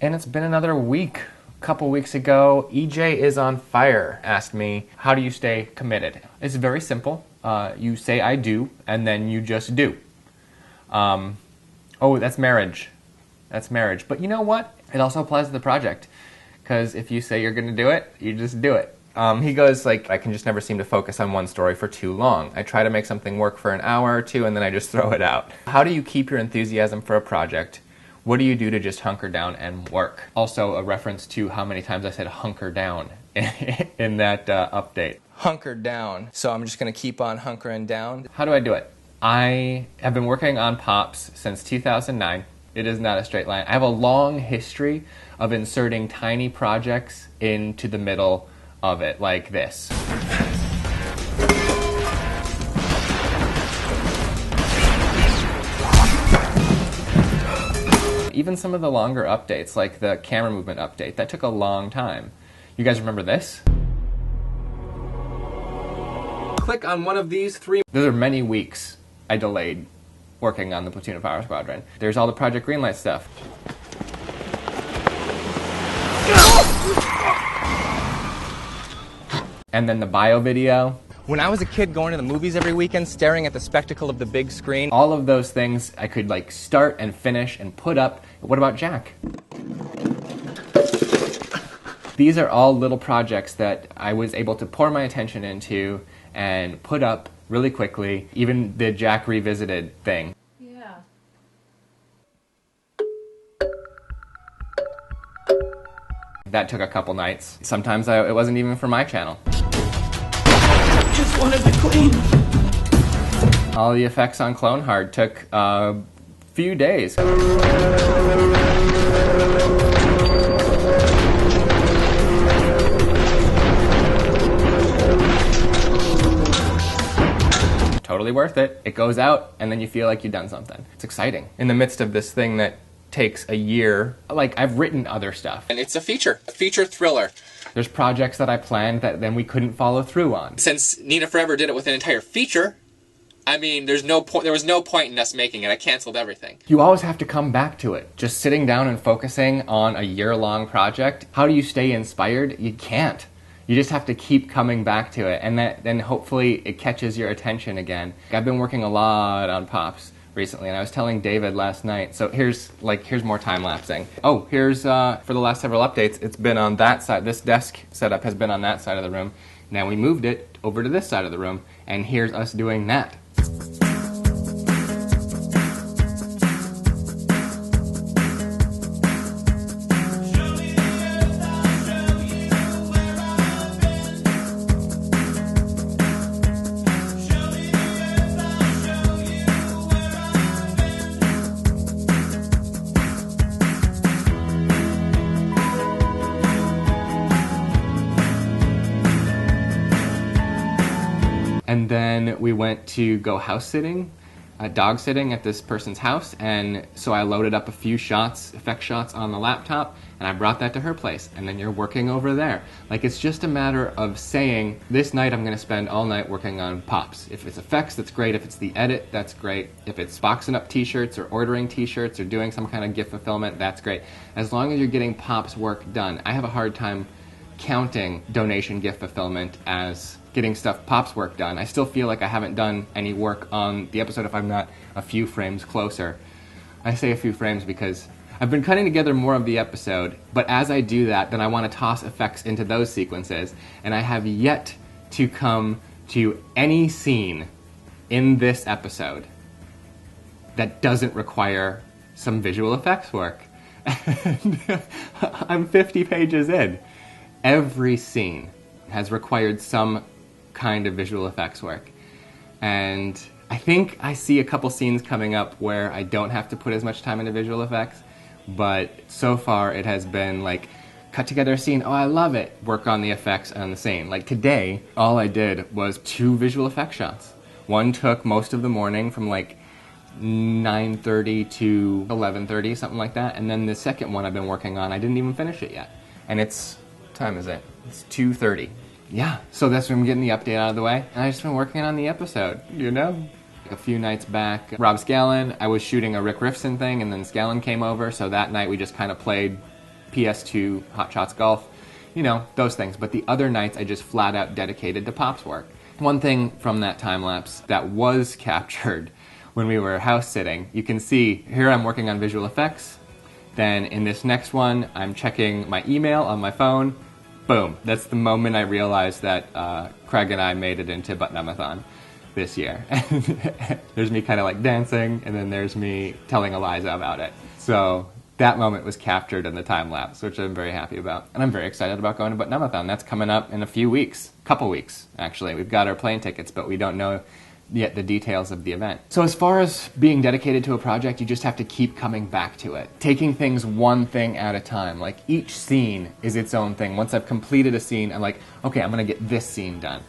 And it's been another week. A couple weeks ago, EJ is on fire asked me, how do you stay committed? It's very simple. You say I do, and then you just do. Oh, that's marriage. That's marriage. But you know what? It also applies to the project. Because if you say you're going to do it, you just do it. He goes, like, I can just never seem to focus on one story for too long. I try to make something work for an hour or two, and then I just throw it out. How do you keep your enthusiasm for a project? What do you do to just hunker down and work? Also, a reference to how many times I said hunker down in that update. Hunker down. So I'm just going to keep on hunkering down. How do I do it? I have been working on Pops since 2009. It is not a straight line. I have a long history of inserting tiny projects into the middle of it, like this. Even some of the longer updates, like the camera movement update, that took a long time. You guys remember this? Click on one of these three. Those are many weeks I delayed working on the Platoon of Power Squadron. There's all the Project Greenlight stuff. And then the bio video. When I was a kid going to the movies every weekend, staring at the spectacle of the big screen. All of those things I could like start and finish and put up. What about Jack? These are all little projects that I was able to pour my attention into and put up really quickly. Even the Jack Revisited thing. Yeah. That took a couple nights. Sometimes it wasn't even for my channel. Just wanted to clean. All the effects on Clone Hard took a few days. Totally worth it. It goes out, and then you feel like you've done something. It's exciting. In the midst of this thing that takes a year, like, I've written other stuff. And it's a feature thriller. There's projects that I planned that then we couldn't follow through on. Since Nina Forever did it with an entire feature, I mean, there was no point in us making it. I canceled everything. You always have to come back to it. Just sitting down and focusing on a year-long project, how do you stay inspired? You can't. You just have to keep coming back to it, and then hopefully it catches your attention again. I've been working a lot on Pops recently, and I was telling David last night, so here's more time-lapsing. Oh, here's, for the last several updates, it's been on that side. This desk setup has been on that side of the room. Now we moved it over to this side of the room, and here's us doing that. And then we went to go house sitting, dog sitting at this person's house, and so I loaded up a few shots, effect shots on the laptop, and I brought that to her place, and then you're working over there. Like, it's just a matter of saying, this night I'm going to spend all night working on Pops. If it's effects, that's great. If it's the edit, that's great. If it's boxing up t-shirts or ordering t-shirts or doing some kind of gift fulfillment, that's great. As long as you're getting Pops work done. I have a hard time counting donation gift fulfillment as getting Pops work done. I still feel like I haven't done any work on the episode if I'm not a few frames closer. I say a few frames because I've been cutting together more of the episode, but as I do that, then I want to toss effects into those sequences, and I have yet to come to any scene in this episode that doesn't require some visual effects work. And I'm 50 pages in. Every scene has required some kind of visual effects work. And I think I see a couple scenes coming up where I don't have to put as much time into visual effects, but so far it has been like, cut together a scene, oh I love it, work on the effects on the scene. Like today, all I did was 2 visual effects shots. One took most of the morning from like 9:30 to 11:30, something like that, and then the second one I've been working on, I didn't even finish it yet. And it's, what time is it? It's 2:30. Yeah, so that's when I'm getting the update out of the way. And I've just been working on the episode, you know? A few nights back, Rob Scallon, I was shooting a Rick Riffson thing, and then Scallon came over, so that night we just kind of played PS2, Hot Shots Golf, you know, those things. But the other nights I just flat out dedicated to Pop's work. One thing from that time lapse that was captured when we were house sitting, you can see here I'm working on visual effects. Then in this next one, I'm checking my email on my phone. Boom. That's the moment I realized that Craig and I made it into Button-Up-A-Thon this year. There's me kind of like dancing, and then there's me telling Eliza about it. So that moment was captured in the time lapse, which I'm very happy about. And I'm very excited about going to Button-Up-A-Thon. That's coming up in a few weeks. Couple weeks, actually. We've got our plane tickets, but we don't know yet the details of the event. So as far as being dedicated to a project, you just have to keep coming back to it. Taking things one thing at a time. Like each scene is its own thing. Once I've completed a scene, I'm like, okay, I'm gonna get this scene done.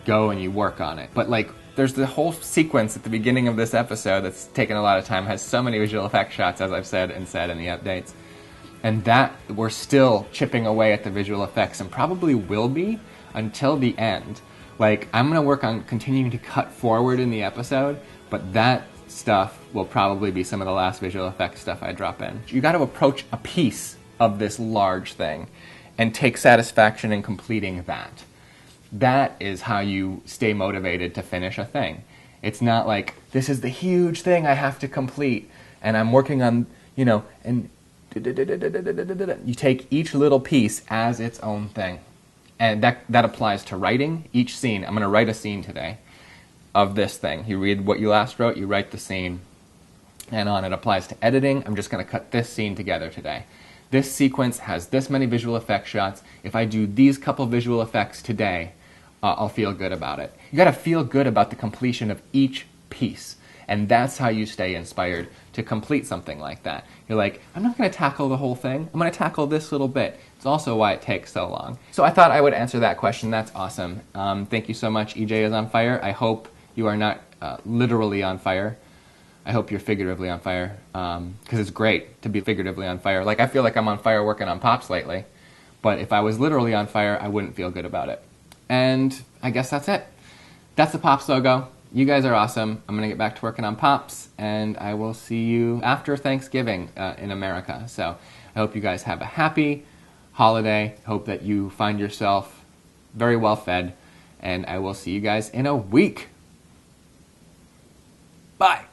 Go and you work on it. But like, there's the whole sequence at the beginning of this episode that's taken a lot of time, has so many visual effects shots, as I've said in the updates. And that, we're still chipping away at the visual effects, and probably will be until the end. Like, I'm going to work on continuing to cut forward in the episode, but that stuff will probably be some of the last visual effects stuff I drop in. You got to approach a piece of this large thing and take satisfaction in completing that. That is how you stay motivated to finish a thing. It's not like, this is the huge thing I have to complete, and I'm working on, you know, and you take each little piece as its own thing. And that applies to writing each scene. I'm going to write a scene today of this thing. You read what you last wrote, you write the scene, and on. It applies to editing. I'm just going to cut this scene together today. This sequence has this many visual effects shots. If I do these couple visual effects today, I'll feel good about it. You got to feel good about the completion of each piece. And that's how you stay inspired to complete something like that. You're like, I'm not going to tackle the whole thing. I'm going to tackle this little bit. It's also why it takes so long. So I thought I would answer that question. That's awesome. Thank you so much. EJ is on fire. I hope you are not literally on fire. I hope you're figuratively on fire, because it's great to be figuratively on fire. Like, I feel like I'm on fire working on Pops lately. But if I was literally on fire, I wouldn't feel good about it. And I guess that's it. That's the Pops logo. You guys are awesome. I'm going to get back to working on Pops, and I will see you after Thanksgiving in America. So I hope you guys have a happy holiday. Hope that you find yourself very well fed, and I will see you guys in a week. Bye.